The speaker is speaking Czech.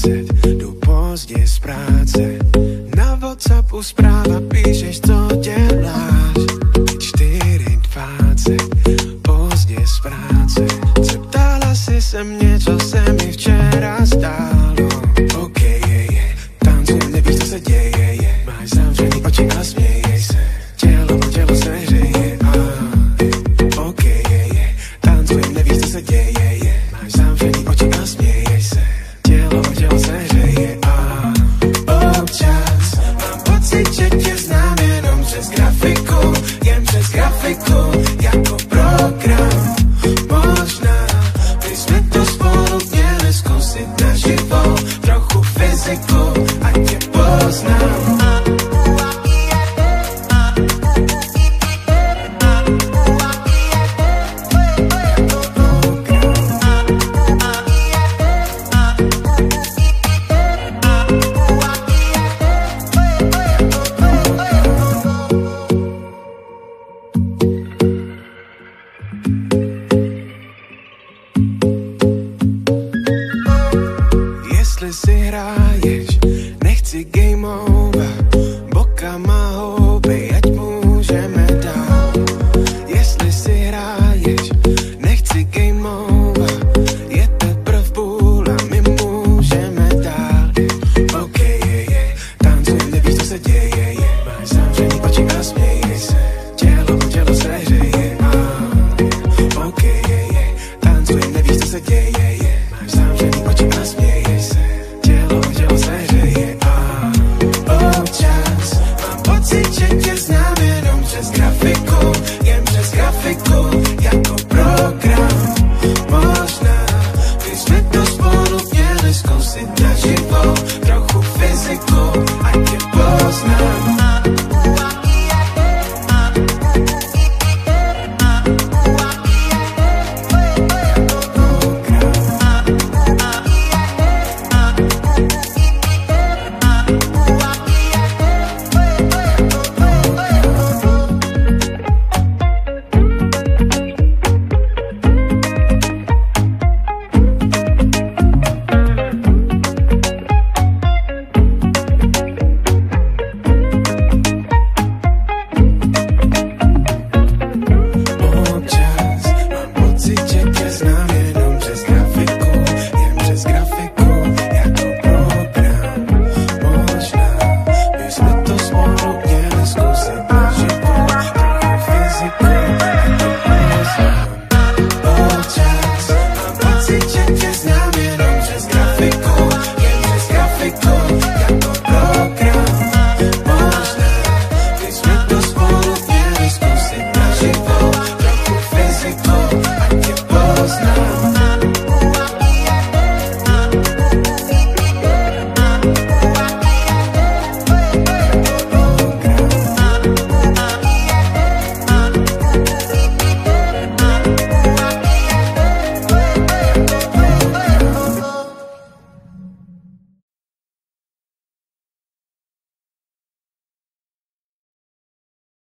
20, jdu pozdě z práce. Na WhatsAppu zpráva píšeš, co děláš. 4:20, pozdě z práce. Zeptala si se mě, co se mi včera stálo. OK, tancujem, nevíš, co se děje. Máš zavřený oči a smějej se. Tělo se hřeje. OK, tancujem, nevíš, co se děje. Máš zavřený oči a smějej se. Tělo se hřeje. Občas mám pocit, že tě znám jenom přes grafiku. Jen přes grafiku, jako program. Možná bychom to spolu měli zkusit naživo. Trochu fyziku, ať tě poznám. Jestli si hraješ, nechci game over. Bokama houby, ať můžeme dál. Jestli si hraješ, nechci game over. Je teprv půl a my můžeme dál. OK, tancujem, nevíš, co se děje. Máš zavřený oči a smějej se. Tělo se hřeje. OK, tancujem, nevíš, co se děje. Máš zavřený oči a smějej se. Tělo se hřeje. Občas mám pocit, že tě znám jenom přes grafiku. Jen přes grafiku, jako program. Možná bychom to spolu měli zkusit naživo. Trochu fyziku, ať tě poznám. Now